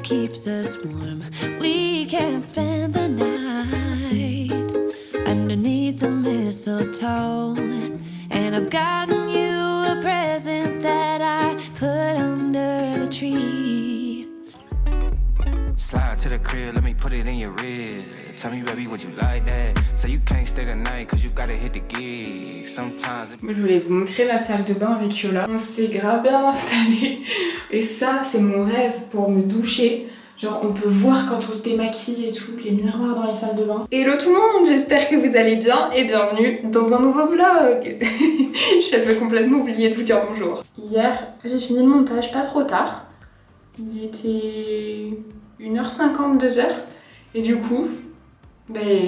keeps us warm. We can spend the night underneath the mistletoe. And I've gotten you a present that I put under the tree. Slide to the crib, let me put it in your ribs. Tell me, baby, would you like that? So you can't stay the night, cause you gotta hit the gig. Sometimes... Moi, je voulais vous montrer notre salle de bain avec Yola. On s'est grave bien installé. Et ça, c'est mon rêve pour me doucher. Genre, on peut voir quand on se démaquille et tout, les miroirs dans les salles de bain. Hello tout le monde, j'espère que vous allez bien et bienvenue dans un nouveau vlog. J'avais complètement oublié de vous dire bonjour. Hier, j'ai fini le montage pas trop tard. Il était 1h50, 2h. Et du coup,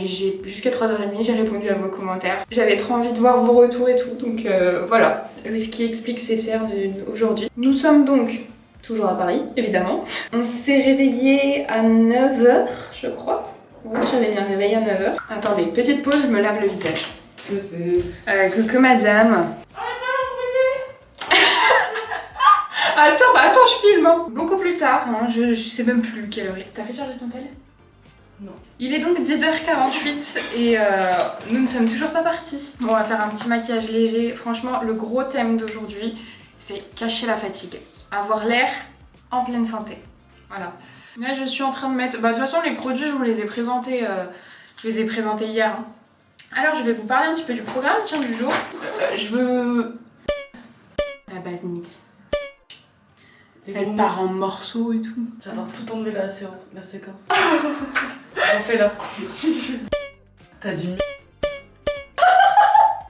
j'ai jusqu'à 3h30, j'ai répondu à vos commentaires. J'avais trop envie de voir vos retours et tout, donc voilà. Ce qui explique ces cernes aujourd'hui. Nous sommes donc toujours à Paris, évidemment. On s'est réveillé à 9h, je crois. Ouais, j'avais mis un réveil à 9h. Attendez, petite pause, je me lave le visage. Coucou madame. Attends, je filme hein. Beaucoup plus tard, hein, je sais même plus quelle heure. T'as fait charger ton tel? Non. Il est donc 10h48 et nous ne sommes toujours pas partis. Bon, on va faire un petit maquillage léger. Franchement, le gros thème d'aujourd'hui, c'est cacher la fatigue. Avoir l'air en pleine santé. Voilà. Là, je suis en train de mettre... de toute façon, les produits, je vous les ai présentés, hier. Hein. Alors, je vais vous parler un petit peu du programme, tiens, du jour. Je veux... La base NYX. Elle part en morceaux et tout. J'adore tout enlever la séquence. On fait là. T'as dit...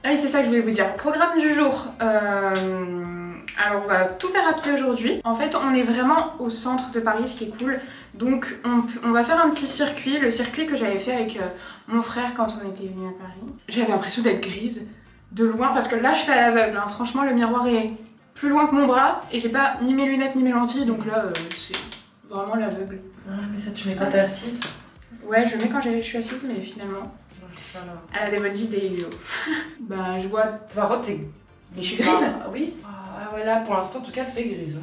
Ah, c'est ça que je voulais vous dire. Programme du jour. Alors on va tout faire à pied aujourd'hui. En fait on est vraiment au centre de Paris, ce qui est cool. Donc on va faire un petit circuit, le circuit que j'avais fait avec mon frère quand on était venu à Paris. J'avais l'impression d'être grise de loin parce que là je fais à l'aveugle. Hein. Franchement le miroir est plus loin que mon bras et j'ai pas ni mes lunettes ni mes lentilles, donc là c'est vraiment l'aveugle. Ah, mais ça tu mets quand t'es assise? Ouais, je mets quand je suis assise, mais finalement elle a des bonnes idées, Yo. Bah je vois... Par contre t'es... Mais je suis grise. Oui. Ah ouais, là pour l'instant en tout cas elle fait grise.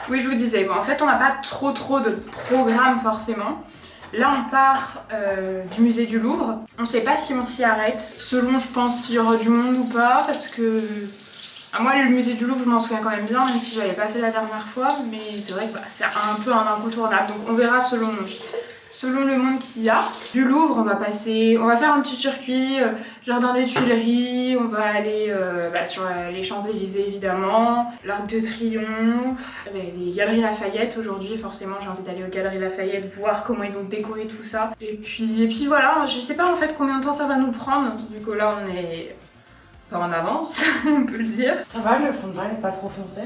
Oui, je vous disais, bon, en fait on n'a pas trop de programme forcément. Là on part du musée du Louvre. On sait pas si on s'y arrête, selon je pense s'il y aura du monde ou pas, parce que... Ah, moi le musée du Louvre je m'en souviens quand même bien, même si j'avais pas fait la dernière fois, mais c'est vrai que c'est un peu un incontournable, donc on verra selon le monde qu'il y a. Du Louvre, on va faire un petit circuit, jardin des Tuileries, on va aller sur les Champs-Élysées évidemment, l'Arc de Triomphe, les Galeries Lafayette. Aujourd'hui, forcément, j'ai envie d'aller aux Galeries Lafayette, voir comment ils ont décoré tout ça. Et puis voilà, je sais pas en fait combien de temps ça va nous prendre, vu que là on est pas en avance, on peut le dire. Ça va, le fond de teint n'est pas trop foncé?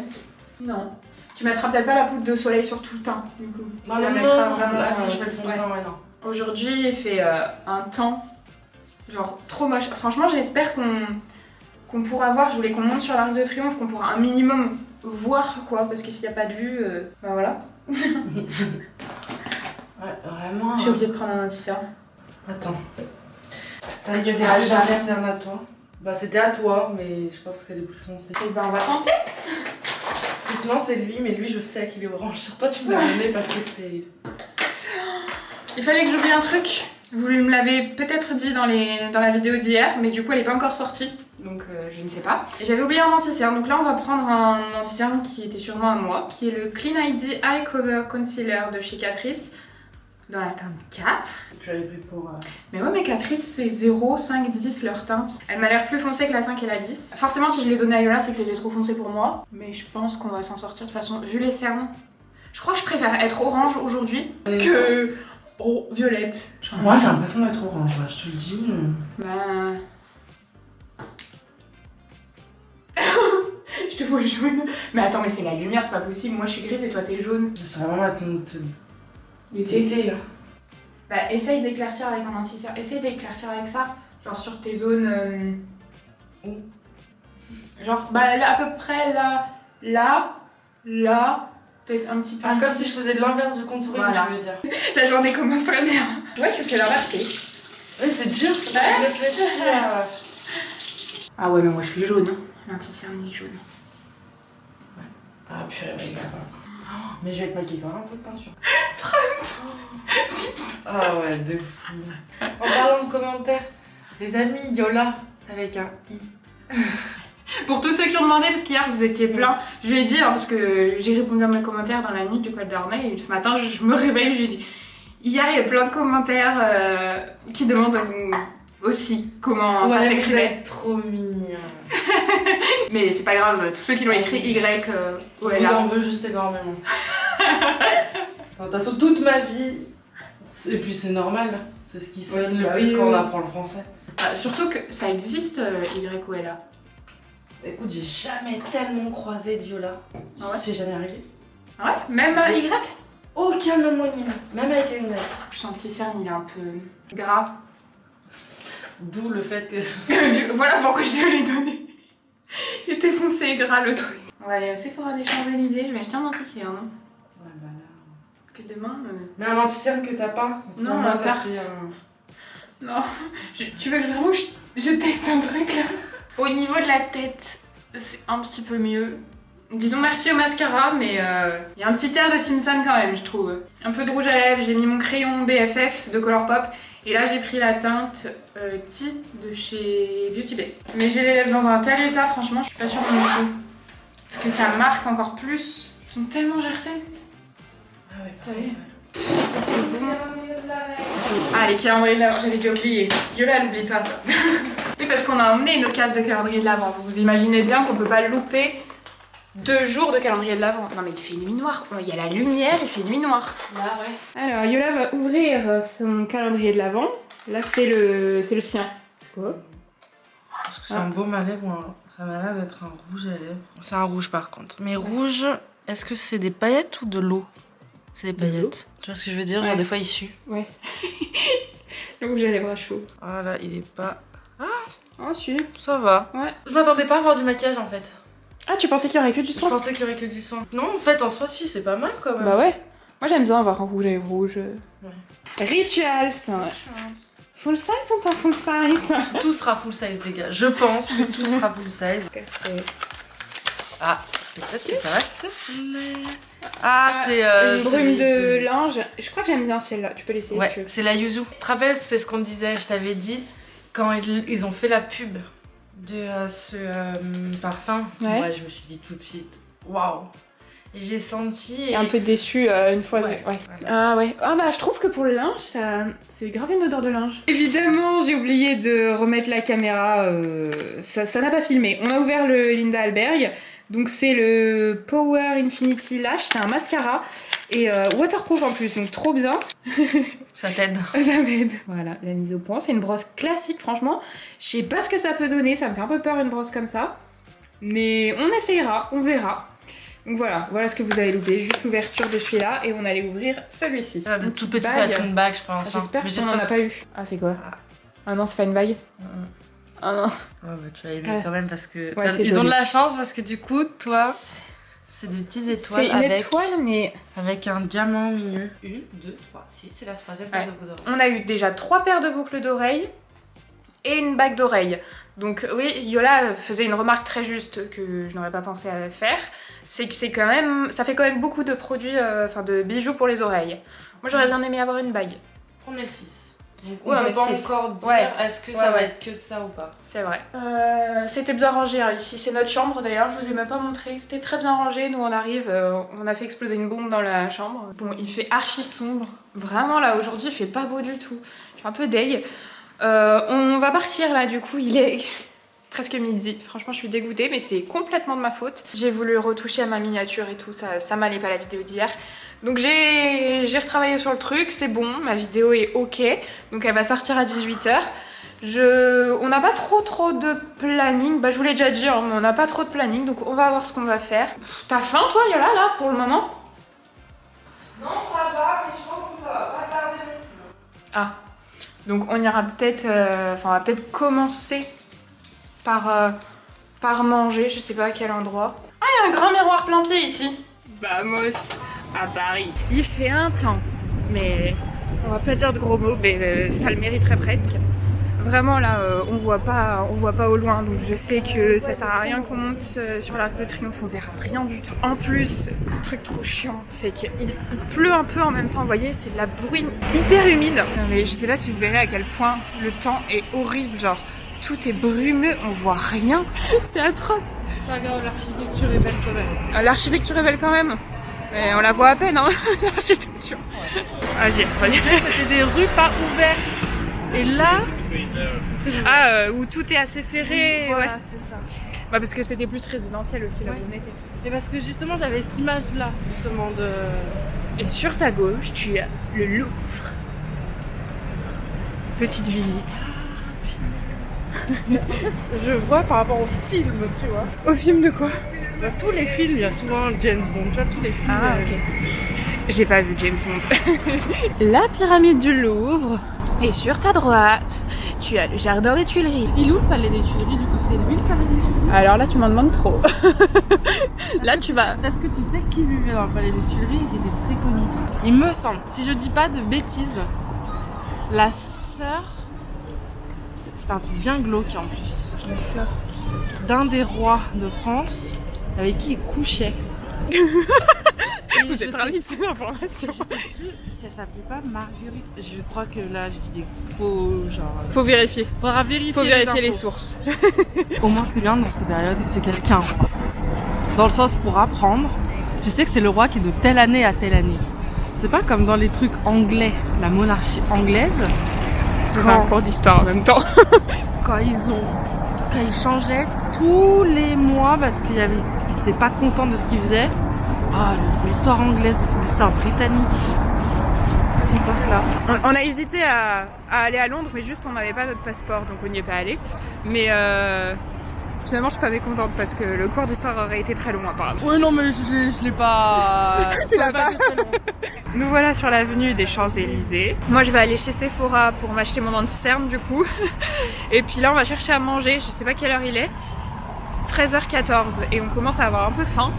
Non. Tu mettras peut-être pas la poudre de soleil sur tout le teint, du coup. Non, vraiment, si je fais le fond de teint, ouais, non. Aujourd'hui, il fait un temps, genre, trop moche. Franchement, j'espère qu'on pourra voir, je voulais qu'on monte sur l'Arc de Triomphe, qu'on pourra un minimum voir, quoi, parce que s'il n'y a pas de vue, bah voilà. Ouais, vraiment... J'ai oublié de prendre un indiceur. Attends. T'as des indiceurs à toi? Bah c'était à toi, mais je pense que c'est les plus foncés. Et bah on va tenter. Parce que sinon c'est lui, mais lui je sais qu'il est orange. Sur toi tu me l'as donné parce que c'était... Il fallait que j'oublie un truc. Vous me l'avez peut-être dit dans la vidéo d'hier, mais du coup elle est pas encore sortie. Donc je ne sais pas. J'avais oublié un anti-cerne, donc là on va prendre un anti-cerne qui était sûrement à moi, qui est le Clean ID Eye Cover Concealer de chez Catrice. Dans la teinte 4. Tu l'avais pris pour... Mais ouais, mais Catrice c'est 0, 5, 10 leur teinte. Elle m'a l'air plus foncée que la 5 et la 10. Forcément si je l'ai donné à Yola c'est que c'était trop foncé pour moi. Mais je pense qu'on va s'en sortir de toute façon, vu les cernes. Je crois que je préfère être orange aujourd'hui que... Oh, violette. Genre, moi j'ai l'impression d'être orange, là, je te le dis. Bah... Je te vois jaune. Mais attends, mais c'est la lumière, c'est pas possible. Moi je suis grise et toi t'es jaune. C'est vraiment ma teinte... L'été. Bah essaye d'éclaircir avec un anti-cerne. Essaye d'éclaircir avec ça. Genre sur tes zones... Genre bah là, à peu près là, peut-être un petit peu comme si je faisais de l'inverse du contouring, voilà. Tu veux dire. La journée commence très bien. Ouais, tu fais l'inversé. Oui, c'est dur, faut réfléchir. Ah ouais, mais moi je suis jaune. L'anti-cerne est jaune. Ouais. Ah purée, putain. Mais je vais te maquiller quand même un peu de peinture. Ah ouais, de fou. En parlant de commentaires, les amis, Yola, c'est avec un I. Pour tous ceux qui ont demandé, parce qu'hier vous étiez plein, je lui ai dit, hein, parce que j'ai répondu à mes commentaires dans la nuit du coup elle dormait, et ce matin je me réveille, j'ai dit, hier il y a plein de commentaires qui demandent aussi comment ça Vous s'écrivait. êtes trop mignons. Mais c'est pas grave, tous ceux qui l'ont écrit Y, ouais, Je là. vous en veux juste énormément. De toute façon, toute ma vie, et puis c'est normal, c'est ce qui sonne Oui, le bah plus oui, quand oui. on apprend le français. Surtout que ça existe Y ou L. Écoute, j'ai jamais tellement croisé de Yola. Ah ouais C'est jamais arrivé. Ouais, même J'ai- Y. Aucun homonyme, même avec un Y. Je sens que le cerne il est un peu gras. D'où le fait que. Voilà pourquoi je l'ai donné. Il était foncé et gras le truc. On va aller au Sephora des Champs-Élysées, je vais acheter un anti-cerne. Hein. Ouais, bah là. Que demain. Mais un anti-cerne que t'as pas. Non, Finalement, un ça tarte. fait un- Non, tu veux que vraiment je teste un truc là? Au niveau de la tête, c'est un petit peu mieux. Disons merci au mascara, mais il y a un petit air de Simpson quand même, je trouve. Un peu de rouge à lèvres, j'ai mis mon crayon BFF de Colourpop. Et là j'ai pris la teinte Tea de chez Beauty Bay. Mais j'ai les lèvres dans un tel état, franchement, je suis pas sûre de mon goût. Parce que ça marque encore plus. Ils sont tellement gercés. Ah ouais, T'as vu? Ça c'est bon. Ah, les calendriers de l'avant, j'avais déjà oublié. Yola, n'oublie pas ça. Oui, parce qu'on a emmené nos cases de calendrier de l'avant. Vous imaginez bien qu'on peut pas louper 2 jours de calendrier de l'avant. Non mais il fait nuit noire. Il y a la lumière, il fait nuit noire. Là, ouais. Alors, Yola va ouvrir son calendrier de l'avant. Là, c'est le sien. C'est quoi? Est-ce que c'est un baume à lèvres ou un... Ça m'a l'air d'être un rouge à lèvres. C'est un rouge par contre. Mais rouge, est-ce que c'est des paillettes ou de l'eau? C'est des De l'eau. paillettes. Tu vois ce que je veux dire? Genre Ouais. des fois il sue. Ouais. Le rouge à lèvres chaud. Voilà, il est pas... Oh, si. Ça va. Ouais. Je m'attendais pas à avoir du maquillage en fait. Ah, tu pensais qu'il y aurait que du Je soin? pensais qu'il y aurait que du sang. Non, en fait, en soi, si, c'est pas mal quand même. Bah ouais. Moi, j'aime bien avoir un rouge à lèvres rouge. Ouais. Rituals. Full size ou pas full size? Tout sera full size, les gars. Je pense que tout sera full size. Ah, peut-être que ça va te plaire. Ah, c'est une brume celui de linge. Je crois que j'aime bien celle-là. Tu peux l'essayer si tu Ouais, veux. c'est la yuzu. Tu te rappelles, c'est ce qu'on disait, je t'avais dit, quand ils ont fait la pub de ce parfum. Ouais. Je me suis dit tout de suite, waouh. Et j'ai senti... Et un peu déçue une fois. Ouais. Ouais. Voilà. Ah ouais. Ah bah je trouve que pour le linge, ça, c'est grave une odeur de linge. Évidemment, j'ai oublié de remettre la caméra. Ça n'a pas filmé. On a ouvert le Linda Alberg. Donc c'est le Power Infinity Lash. C'est un mascara et waterproof en plus. Donc trop bien. Ça t'aide. Ça m'aide. Voilà, la mise au point. C'est une brosse classique, franchement. Je sais pas ce que ça peut donner. Ça me fait un peu peur une brosse comme ça. Mais on essayera, on verra. Donc voilà, voilà ce que vous avez loupé, juste l'ouverture de celui-là et on allait ouvrir celui-ci. Ah, Une tout petite petit, ça va bague. être une bague, je pense. J'espère Mais qu'on en a pas eu. Ah c'est quoi? Ah non, c'est pas une bague. Ah non. Ouais, bah, tu vas aimer Ouais. quand même parce que Ouais, c'est ils ont joli. de la chance parce que du coup, toi, c'est des petites étoiles C'est une avec, étoile, mais avec un diamant au milieu. 1, 2, 3, si, c'est la troisième paire Ouais. de boucles d'oreilles. on a eu déjà 3 paires de boucles d'oreilles et une bague d'oreille. Donc oui, Yola faisait une remarque très juste que je n'aurais pas pensé à faire. C'est que c'est quand même, ça fait quand même beaucoup de produits, enfin de bijoux pour les oreilles. Moi j'aurais bien aimé avoir une bague. On est le 6. Donc on Ouais, on est peut le pas 6. encore dire Ouais. est-ce que Ouais, ça va ouais. être que de ça ou pas. C'est vrai. C'était bien rangé hein, ici, c'est notre chambre d'ailleurs, je vous ai même pas montré. C'était très bien rangé, nous on arrive, on a fait exploser une bombe dans la chambre. Bon, il fait archi sombre. Vraiment là, aujourd'hui il fait pas beau du tout. Je suis un peu deg. On va partir là du coup, il est presque midi. Franchement je suis dégoûtée mais c'est complètement de ma faute. J'ai voulu retoucher à ma miniature et tout, ça m'allait pas la vidéo d'hier. Donc j'ai retravaillé sur le truc, c'est bon, ma vidéo est ok. Donc elle va sortir à 18 h. On n'a pas trop de planning, bah je vous l'ai déjà dit, hein, mais on n'a pas trop de planning, donc on va voir ce qu'on va faire. T'as faim toi Yola là pour le moment? Non, ça va, mais je pense que ça va pas tarder. Ah, donc on ira peut-être, enfin on va peut-être commencer par manger, je sais pas à quel endroit. Ah, il y a un grand miroir plein pied ici. Vamos à Paris. Il fait un temps, mais on va pas dire de gros mots, mais ça le mériterait presque. Vraiment là, on voit pas au loin, donc je sais que ça sert à rien qu'on monte sur l'Arc de Triomphe, on verra rien du tout. En plus, le truc trop chiant, c'est qu'il pleut un peu en même temps, vous voyez, c'est de la bruine hyper humide. Mais je sais pas si vous verrez à quel point le temps est horrible, genre tout est brumeux, on voit rien, c'est atroce. C'est pas grave, l'architecture est belle quand même. L'architecture est belle quand même, mais on la voit à peine, hein, l'architecture. Vas-y. C'était des rues pas ouvertes. Et là, où tout est assez serré. voilà, Ouais. c'est ça. Bah parce que c'était plus résidentiel aussi là où on était. Et parce que justement, j'avais cette image-là, justement, de... Et sur ta gauche, tu as le Louvre. Petite visite. Je vois par rapport au film, tu vois. Au film de quoi? Dans tous les films, il y a souvent James Bond, tu vois, tous les films. Ah, ok. J'ai pas vu James Bond. La pyramide du Louvre. Et sur ta droite, tu as le jardin des Tuileries. Il est où le palais des Tuileries, du coup? C'est lui le palais des Tuileries? Alors là, tu m'en demandes trop. Là, tu vas... Est-ce que tu sais qui vivait dans le palais des Tuileries et qui était très connu? Il me semble, si je dis pas de bêtises, la sœur... C'est un truc bien glauque en plus. La sœur. D'un des rois de France avec qui il couchait. Vous êtes ravis de ces informations. Je sais plus si elle s'appelait pas Marguerite. Je crois que là, je dis des faux, genre... Faut vérifier. Faudra vérifier. Faut vérifier les infos. sources. Au moins, ce qui est bien dans cette période, c'est qu'il y a qu'un roi. Dans le sens pour apprendre, tu sais que c'est le roi qui est de telle année à telle année. C'est pas comme dans les trucs anglais, la monarchie anglaise. Un cours d'histoire en même temps. Quand ils changeaient tous les mois parce qu'ils n'étaient pas contents de ce qu'ils faisaient. Ah, l'histoire anglaise, l'histoire britannique. Cette époque-là. On a hésité à aller à Londres, mais juste on n'avait pas notre passeport, donc on n'y est pas allé. Mais finalement, je suis pas mécontente parce que le cours d'histoire aurait été très long apparemment. Ouais, non, mais je l'ai pas. Tu l'as pas. Nous voilà sur l'avenue des Champs-Élysées. Moi, je vais aller chez Sephora pour m'acheter mon anti-cerne du coup. Et puis là, on va chercher à manger. Je sais pas quelle heure il est. 13h14 et on commence à avoir un peu faim.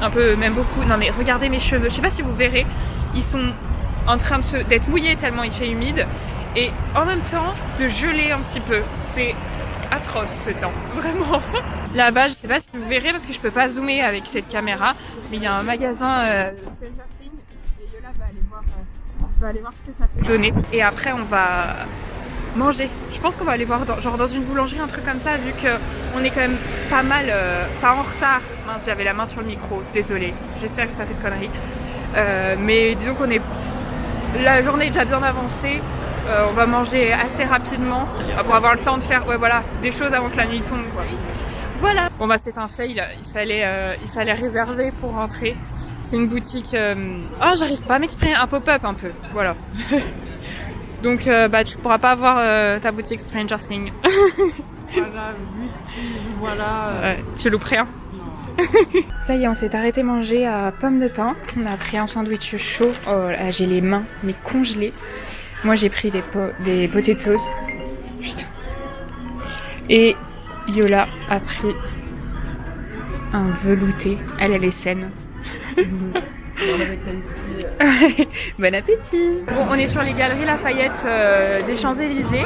Un peu, même beaucoup. Non mais regardez mes cheveux. Je sais pas si vous verrez. Ils sont en train d'être mouillés tellement il fait humide. Et en même temps, de geler un petit peu. C'est atroce ce temps. Vraiment. Là-bas, je sais pas si vous verrez parce que je peux pas zoomer avec cette caméra. Mais il y a un magasin Stranger Things. Et Yola va aller voir ce que ça peut donner. Et après, on va manger. Je pense qu'on va aller voir dans une boulangerie, un truc comme ça, vu qu'on est quand même pas mal, pas en retard. Mince, j'avais la main sur le micro, désolée. J'espère que j'ai pas fait de conneries. Mais disons qu'on est... La journée est déjà bien avancée. On va manger assez rapidement pour avoir le temps de faire des choses avant que la nuit tombe, quoi. Voilà. Bon bah c'est un fail, il fallait réserver pour rentrer. C'est une boutique... Oh, j'arrive pas à m'exprimer, un pop-up un peu, voilà. Donc tu pourras pas avoir ta boutique Stranger Things. Voilà, vu ce qu'il voit là... Tu loupes rien. Ça y est, on s'est arrêté manger à Pomme de Pain. On a pris un sandwich chaud. Oh là, j'ai les mains mais congelées. Moi j'ai pris des potatoes. Putain. Et Yola a pris un velouté. Elle est saine. Bon appétit. Bon, on est sur les galeries Lafayette des Champs-Élysées.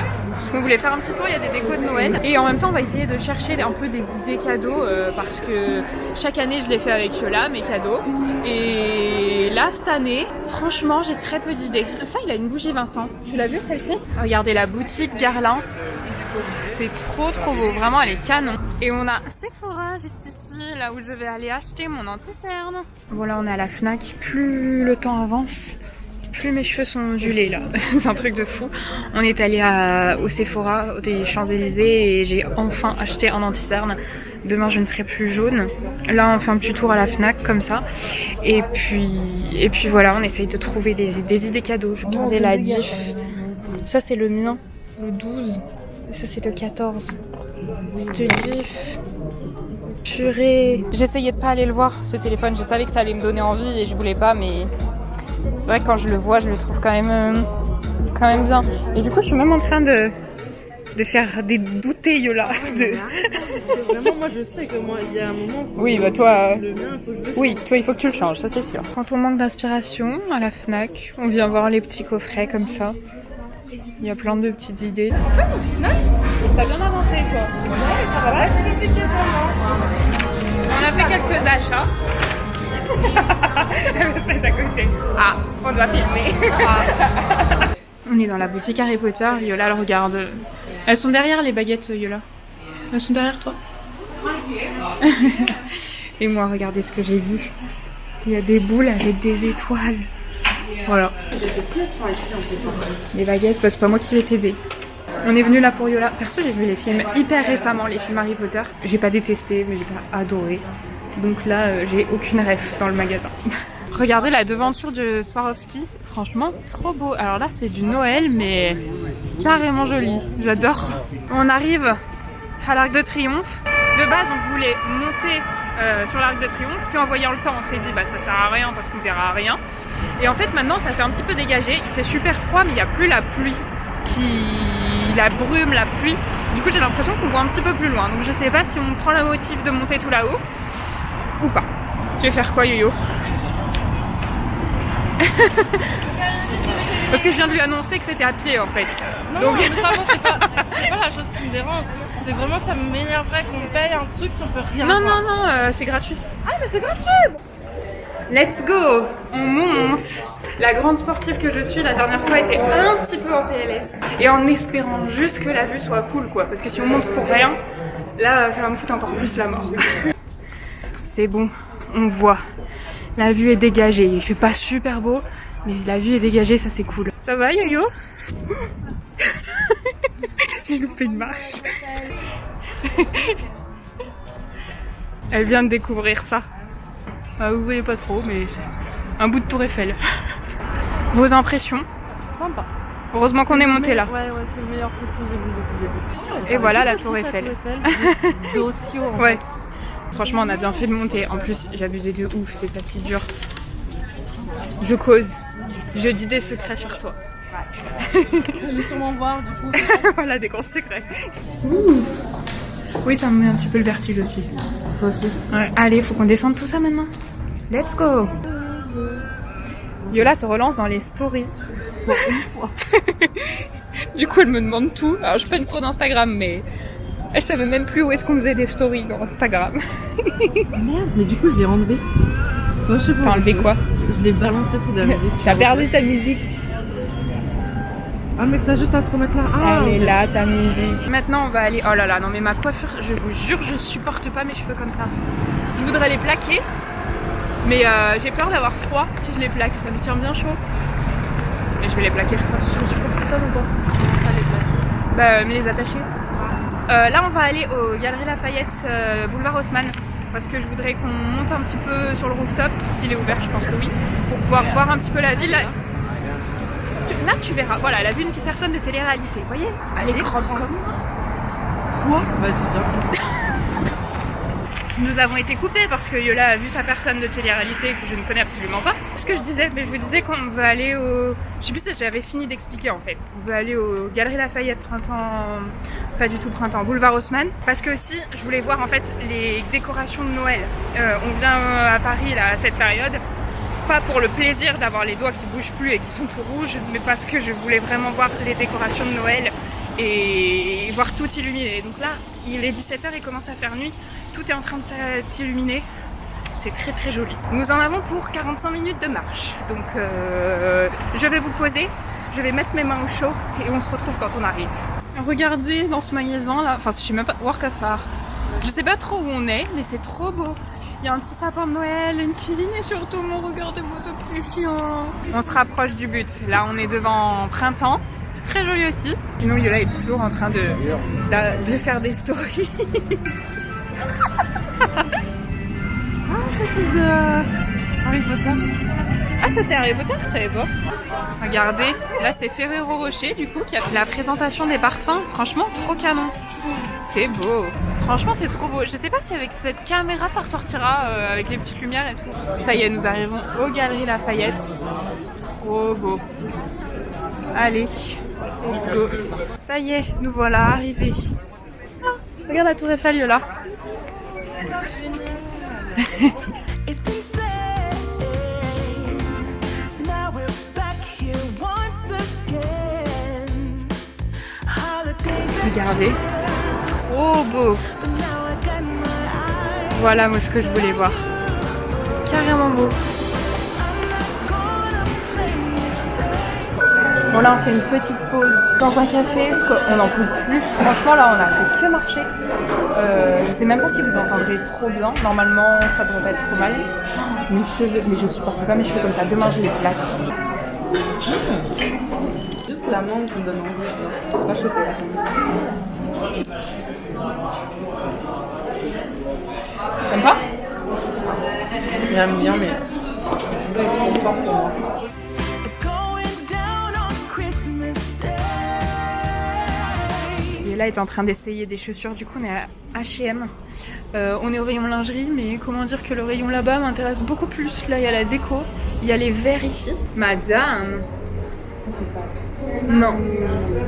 On voulait faire un petit tour, il y a des décos de Noël. Et en même temps, on va essayer de chercher un peu des idées cadeaux parce que chaque année, je les fais avec Yola, mes cadeaux. Et là, cette année, franchement, j'ai très peu d'idées. Ça, il a une bougie Vincent. Tu l'as vu celle-ci? Regardez la boutique Guerlain. C'est trop beau, vraiment elle est canon. Et on a Sephora juste ici, là où je vais aller acheter mon anti-cerne. Bon là on est à la Fnac, plus le temps avance, plus mes cheveux sont ondulés là, c'est un truc de fou. On est allé au Sephora des Champs-Élysées et j'ai enfin acheté un anti-cerne. Demain je ne serai plus jaune. Là on fait un petit tour à la Fnac comme ça. Et puis voilà, on essaye de trouver des idées cadeaux. Je regardais la diff. Ça c'est le mien, le 12. Ça c'est le 14. Cette diff. Purée. J'essayais de pas aller le voir ce téléphone. Je savais que ça allait me donner envie et je voulais pas, mais c'est vrai que quand je le vois, je le trouve quand même bien. Et du coup, je suis même en train de faire des douter Yola. Vraiment, moi je sais que moi il y a un moment. Oui, bah toi. Le mien, faut que je le Oui, toi il faut que tu le changes, ça c'est sûr. Quand on manque d'inspiration à la Fnac, on vient voir les petits coffrets comme ça. Il y a plein de petites idées. En fait, au final, t'as bien avancé, toi. Ouais, ça va pas être compliqué pour moi. On a fait quelques achats. Elle va se mettre à côté. Ah, on doit filmer. On est dans la boutique Harry Potter. Yola, elle regarde. Elles sont derrière les baguettes, Yola. Elles sont derrière toi. Et moi, regardez ce que j'ai vu. Il y a des boules avec des étoiles. Voilà. Les baguettes, bah, c'est pas moi qui vais t'aider. On est venu là pour Yola. Perso, j'ai vu les films hyper récemment, les films Harry Potter. J'ai pas détesté, mais j'ai pas adoré. Donc là, j'ai aucune ref dans le magasin. Regardez la devanture de Swarovski. Franchement, trop beau. Alors là, c'est du Noël, mais carrément joli. J'adore. On arrive à l'Arc de Triomphe. De base, on voulait monter sur l'Arc de Triomphe. Puis en voyant le temps, on s'est dit, bah ça sert à rien parce qu'on verra rien. Et en fait, maintenant, ça s'est un petit peu dégagé. Il fait super froid, mais il n'y a plus la pluie. La brume, la pluie. Du coup, j'ai l'impression qu'on voit un petit peu plus loin. Donc je sais pas si on prend la motive de monter tout là-haut ou pas. Tu vas faire quoi, Yo-Yo? Parce que je viens de lui annoncer que c'était à pied en fait. Non, donc... mais ça, moi, c'est pas la chose qui me dérange. C'est vraiment, ça m'énerverait qu'on paye un truc si on peut rien Non, voir. non, c'est gratuit. Ah, mais c'est gratuit! Let's go! On monte! La grande sportive que je suis la dernière fois était un petit peu en PLS. Et en espérant juste que la vue soit cool quoi. Parce que si on monte pour rien, là ça va me foutre encore plus la mort. C'est bon, on voit. La vue est dégagée. Il fait pas super beau, mais la vue est dégagée, ça c'est cool. Ça va Yo-Yo? J'ai loupé une marche. Elle vient de découvrir ça. Ah, vous voyez pas trop, mais c'est un bout de Tour Eiffel. Vos impressions? Sympa. Heureusement qu'on est monté là. Ouais, c'est le meilleur truc que j'ai vu depuis le début. Et voilà la Tour Eiffel. D'Ossio en Ouais. fait. Franchement, on a bien fait de monter. En plus, j'abusais de ouf, c'est pas si dur. Je cause. Je dis des secrets sur toi. Je vais sûrement voir du coup. Voilà, des gros secrets. Oui, ça me met un petit peu le vertige aussi. Toi aussi. Ouais. Allez, faut qu'on descende tout ça maintenant. Let's go. Yola se relance dans les stories. Du coup, elle me demande tout. Alors, je suis pas une pro d'Instagram, mais elle savait même plus où est-ce qu'on faisait des stories dans Instagram. Merde, mais du coup, je l'ai enlevé. Moi, je sais pas. T'as enlevé quoi? Je l'ai balancé tout la musique. T'as perdu ta musique. Ah, mais t'as juste à te remettre là. Ah, Elle est ok. là, ta musique. Maintenant, on va aller... Oh là là, non mais ma coiffure, je vous jure, je supporte pas mes cheveux comme ça. Je voudrais les plaquer, mais j'ai peur d'avoir froid si je les plaque. Ça me tient bien chaud. Et je vais les plaquer, je crois. Tu penses pas ou pas? Ça les plaît. Bah, me les attacher. Là, on va aller aux Galeries Lafayette, boulevard Haussmann. Parce que je voudrais qu'on monte un petit peu sur le rooftop, s'il est ouvert, je pense que oui. Pour pouvoir voir un petit peu la ville. Là, tu verras. Voilà, elle a vu une personne de télé-réalité. Vous voyez? Elle est grande comme moi. Quoi? Vas-y, viens. Nous avons été coupés parce que Yola a vu sa personne de télé-réalité que je ne connais absolument pas. Ce que je disais, mais je vous disais qu'on veut aller au... Je sais plus si j'avais fini d'expliquer en fait. On veut aller aux Galeries Lafayette printemps... Pas du tout printemps, boulevard Haussmann. Parce que aussi, je voulais voir en fait les décorations de Noël. On vient à Paris là, à cette période. Pas pour le plaisir d'avoir les doigts qui bougent plus et qui sont tout rouges, mais parce que je voulais vraiment voir les décorations de Noël et voir tout illuminer. Donc là, il est 17h, il commence à faire nuit. Tout est en train de s'illuminer. C'est très très joli. Nous en avons pour 45 minutes de marche. Donc je vais vous poser, je vais mettre mes mains au chaud et on se retrouve quand on arrive. Regardez dans ce magasin là, enfin je sais même pas, Work of Art. Je sais pas trop où on est, mais c'est trop beau. Il y a un petit sapin de Noël, une cuisine et surtout mon regardez-moi ce petit chien. On se rapproche du but. Là on est devant Printemps. Très joli aussi. Sinon Yola est toujours en train de faire des stories. Ah, c'est tout de Harry Potter. Ah ça c'est Harry Potter, je savais pas. Regardez, là c'est Ferrero Rocher du coup qui a fait la présentation des parfums. Franchement trop canon. C'est beau. Franchement c'est trop beau. Je sais pas si avec cette caméra ça ressortira avec les petites lumières et tout. Ça y est, nous arrivons aux Galeries Lafayette. Trop beau. Allez, let's go. Ça y est, nous voilà arrivés. Ah, regarde la tour Eiffel là. It's insane. Now we're back here once again. Regardez. Trop beau. Voilà moi ce que je voulais voir. Carrément beau. Bon là on fait une petite pause dans un café parce qu'on n'en peut plus. Franchement là on a fait que marcher. Je sais même pas si vous entendrez trop bien. Normalement ça devrait pas être trop mal. Mes cheveux, mais je supporte pas mes cheveux comme ça. Demain je les plaque. Juste la mangue qui me donne envie. Pas choqué. T'aimes pas? J'aime bien mais c'est trop fort pour moi. It's going down on Christmas Day. Et là, elle est en train d'essayer des chaussures. Du coup, on est à H&M. On est au rayon lingerie, mais comment dire que le rayon là-bas m'intéresse beaucoup plus. Là, il y a la déco. Il y a les verres ici. Madame. Ça fait pas. Non.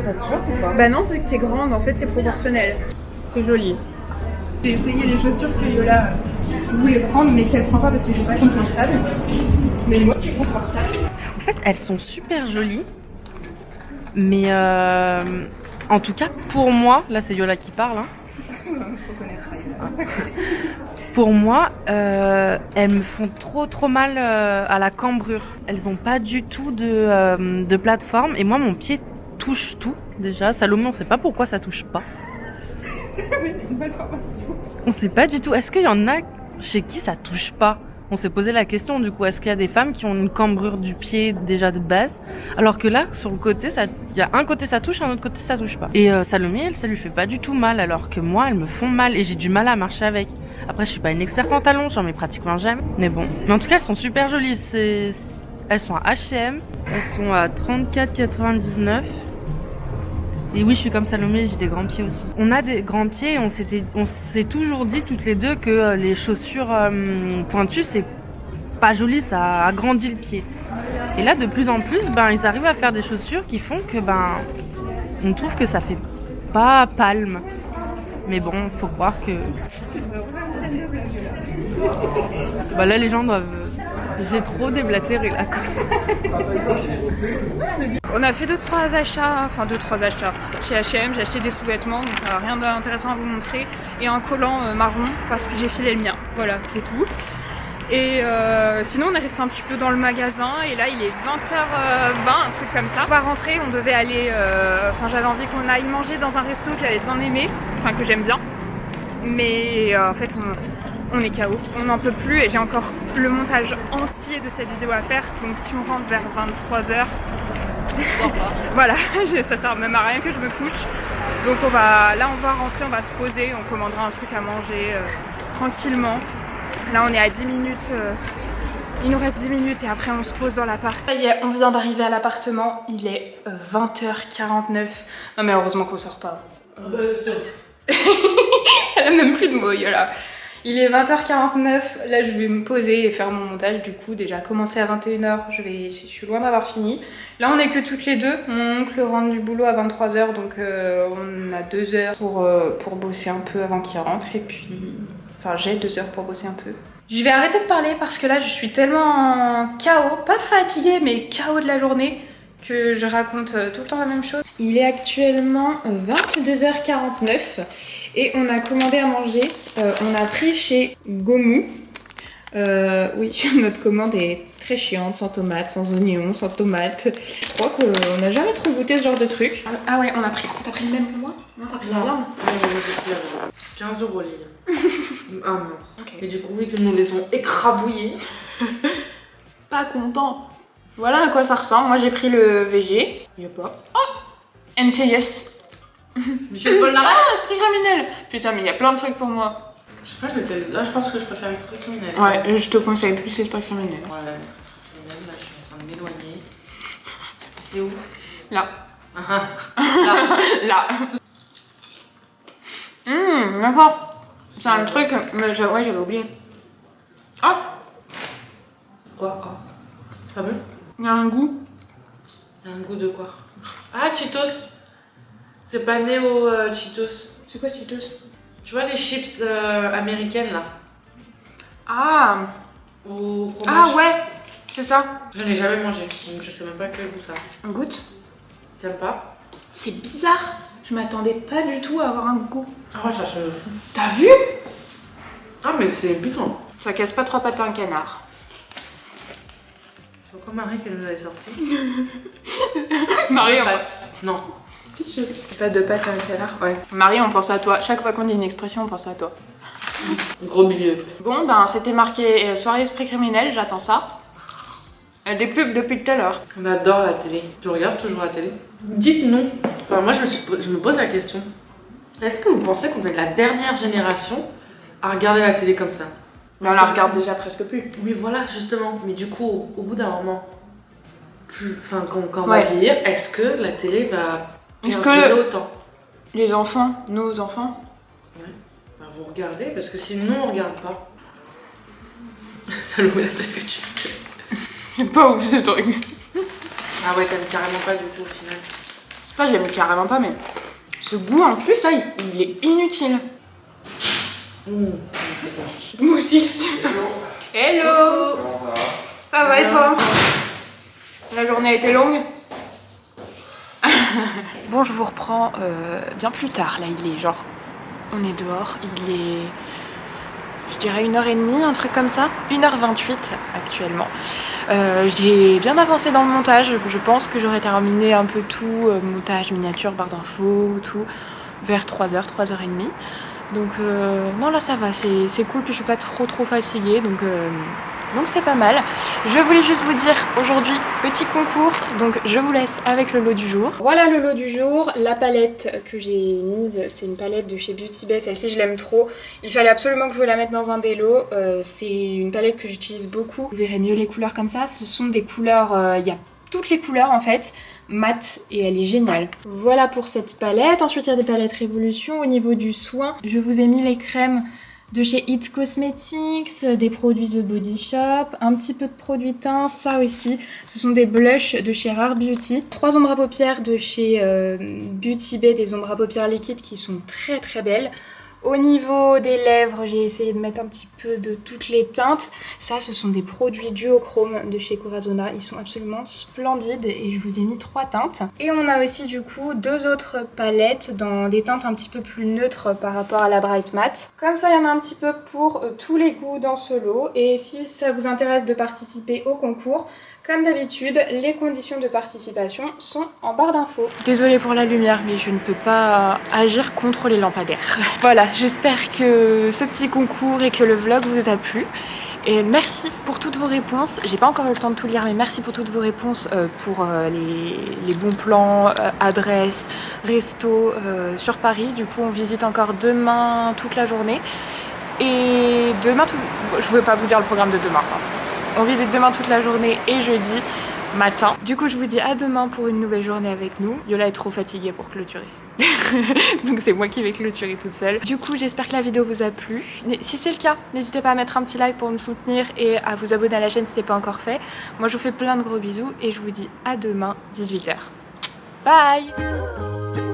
Ça te choque ou pas? Bah non, vu que t'es grande, en fait, c'est proportionnel. C'est joli. J'ai essayé les chaussures que Yola voulait prendre, mais qu'elle prend pas parce que c'est pas confortable. Mais moi, c'est confortable. En fait, elles sont super jolies. Mais en tout cas, pour moi, là c'est Yola qui parle. Hein. Pour moi, elles me font trop mal à la cambrure. Elles ont pas du tout de plateforme. Et moi, mon pied touche tout déjà. Salomé, on sait pas pourquoi ça touche pas. C'est une belle formation. On sait pas du tout. Est-ce qu'il y en a chez qui ça touche pas? On s'est posé la question du coup. Est-ce qu'il y a des femmes qui ont une cambrure du pied déjà de base, alors que là sur le côté, il y a un côté ça touche, un autre côté ça touche pas. Et Salomé, elle, ça lui fait pas du tout mal, alors que moi, elles me font mal et j'ai du mal à marcher avec. Après, je suis pas une experte en talons, j'en mets pratiquement jamais. Mais bon. Mais en tout cas, elles sont super jolies. Elles sont à H&M. Elles sont à 34,99. Et oui, je suis comme Salomé, j'ai des grands pieds aussi. On a des grands pieds et on s'est toujours dit toutes les deux que les chaussures pointues, c'est pas joli, ça agrandit le pied. Et là, de plus en plus, ils arrivent à faire des chaussures qui font que on trouve que ça fait pas palme. Mais bon, faut croire que... là, les gens doivent... J'ai trop déblatéré là. On a fait 2-3 achats, chez H&M. J'ai acheté des sous-vêtements, donc rien d'intéressant à vous montrer, et un collant marron parce que j'ai filé le mien. Voilà, c'est tout. Et sinon on est resté un petit peu dans le magasin et là il est 20h20, un truc comme ça. On va rentrer, on devait aller, j'avais envie qu'on aille manger dans un resto que j'avais bien aimé, que j'aime bien. Mais en fait on est KO, on n'en peut plus et j'ai encore le montage entier de cette vidéo à faire. Donc si on rentre vers 23h, voilà, ça sert même à rien que je me couche. Donc on va rentrer, on va se poser, on commandera un truc à manger tranquillement. Là on est à 10 minutes, il nous reste 10 minutes et après on se pose dans l'appart. Ça y est, on vient d'arriver à l'appartement, il est 20h49. Non mais heureusement qu'on sort pas. Elle a même plus de mots, là. Il est 20h49, là je vais me poser et faire mon montage. Du coup déjà commencé à 21h, je suis loin d'avoir fini. Là on est que toutes les deux, mon oncle rentre du boulot à 23h, donc on a 2 heures pour bosser un peu avant qu'il rentre. Et puis, j'ai 2 heures pour bosser un peu. Je vais arrêter de parler parce que là je suis tellement KO, pas fatiguée mais KO de la journée, que je raconte tout le temps la même chose. Il est actuellement 22h49 et on a commandé à manger. On a pris chez Gomu. Oui, notre commande est très chiante, sans tomates, sans oignons, sans tomates. Je crois qu'on n'a jamais trop goûté ce genre de truc. Ah ouais, on a pris. T'as pris le même que moi? Non, t'as pris la viande. 15 € les gars. Ah mince. Ok. Et du coup, vu que nous les ont écrabouillés. Pas content. Voilà à quoi ça ressemble. Moi j'ai pris le VG. Y'a pas. Oh, NCIS. Michel Polnareff. Ah, esprit criminel. Putain, mais il y a plein de trucs pour moi. Je sais pas lequel. Là, je pense que je préfère l'esprit criminel. Ouais, je te conseille plus esprit criminel. Voilà, l'esprit criminel, là, je suis en train de m'éloigner. C'est où? Là. Là. Là. D'accord. C'est un truc. Mais j'avais oublié. Ah, Quoi? Ah. Pas bon? il y a un goût. Il y a un goût de quoi? Ah, Cheetos. C'est pas Néo Cheetos. C'est quoi Cheetos? Tu vois les chips américaines là? Ah. Au fromage. Ah ouais, c'est ça. Je n'ai jamais mangé, donc je sais même pas quel goût ça a. On goûte. T'aimes pas? C'est bizarre. Je m'attendais pas du tout à avoir un goût. Ah ouais, ça change de fou. T'as vu? Ah mais c'est piquant. Ça casse pas 3 pattes à un canard. C'est encore Marie qui nous avait sorti. Marie, on Pâte. Non. pas de pâtes à un canard, ouais. Marie, on pense à toi. Chaque fois qu'on dit une expression, on pense à toi. Gros milieu. Bon, ben c'était marqué soirée esprit criminel, j'attends ça. Des pubs depuis tout à l'heure. On adore la télé. Tu regardes toujours la télé? Dites-nous. Enfin, moi, je me pose la question. Est-ce que vous pensez qu'on est la dernière génération à regarder la télé comme ça? Mais on la regarde déjà presque plus. Oui, voilà, justement. Mais du coup, au bout d'un moment, quand on Ouais. va vieillir, est-ce que la télé va Est-ce perdurer que autant? les enfants, nos enfants, Bah, vous regardez, parce que si nous, on regarde pas. Salomé, la tête que tu fais. c'est pas ouf ce truc. Ah ouais, t'aimes carrément pas du tout au final. C'est pas j'aime carrément pas, mais ce goût en plus là, il est inutile. Moi aussi. Hello. Comment ça va? Ça va et toi? La journée a été longue. Bon, je vous reprends bien plus tard. Là, il est genre, on est dehors. Il est, je dirais 1h30, un truc comme ça. 1h28 actuellement. J'ai bien avancé dans le montage. Je pense que j'aurais terminé un peu tout, montage, miniature, barre d'infos, tout, vers 3h, 3h30. Donc non, là ça va, c'est cool, puis je suis pas trop fatiguée, donc c'est pas mal. Je voulais juste vous dire aujourd'hui, petit concours, donc je vous laisse avec le lot du jour. Voilà le lot du jour, la palette que j'ai mise, c'est une palette de chez Beauty Bay, celle-ci je l'aime trop. Il fallait absolument que je la mette dans un des lots, c'est une palette que j'utilise beaucoup. Vous verrez mieux les couleurs comme ça, ce sont des couleurs, il y a toutes les couleurs en fait, mat, et elle est géniale. Voilà pour cette palette. Ensuite il y a des palettes Révolution. Au niveau du soin, je vous ai mis les crèmes de chez It Cosmetics, des produits The Body Shop, un petit peu de produits teint, ça aussi. Ce sont des blushs de chez Rare Beauty. 3 ombres à paupières de chez Beauty Bay, des ombres à paupières liquides qui sont très belles. Au niveau des lèvres, j'ai essayé de mettre un petit peu de toutes les teintes. Ça, ce sont des produits duochrome de chez Corazona. Ils sont absolument splendides et je vous ai mis 3 teintes. Et on a aussi du coup 2 autres palettes dans des teintes un petit peu plus neutres par rapport à la Bright Matte. Comme ça, il y en a un petit peu pour tous les goûts dans ce lot. Et si ça vous intéresse de participer au concours, comme d'habitude, les conditions de participation sont en barre d'infos. Désolée pour la lumière, mais je ne peux pas agir contre les lampadaires. Voilà, j'espère que ce petit concours et que le vlog vous a plu. Et merci pour toutes vos réponses. J'ai pas encore eu le temps de tout lire, mais merci pour toutes vos réponses pour les bons plans, adresses, resto sur Paris. Du coup, on visite encore demain toute la journée. Et demain, je ne vais pas vous dire le programme de demain, quoi. On visite demain toute la journée et jeudi matin. Du coup, je vous dis à demain pour une nouvelle journée avec nous. Yola est trop fatiguée pour clôturer. Donc c'est moi qui vais clôturer toute seule. Du coup, j'espère que la vidéo vous a plu. Si c'est le cas, n'hésitez pas à mettre un petit like pour me soutenir et à vous abonner à la chaîne si ce n'est pas encore fait. Moi, je vous fais plein de gros bisous et je vous dis à demain, 18h. Bye!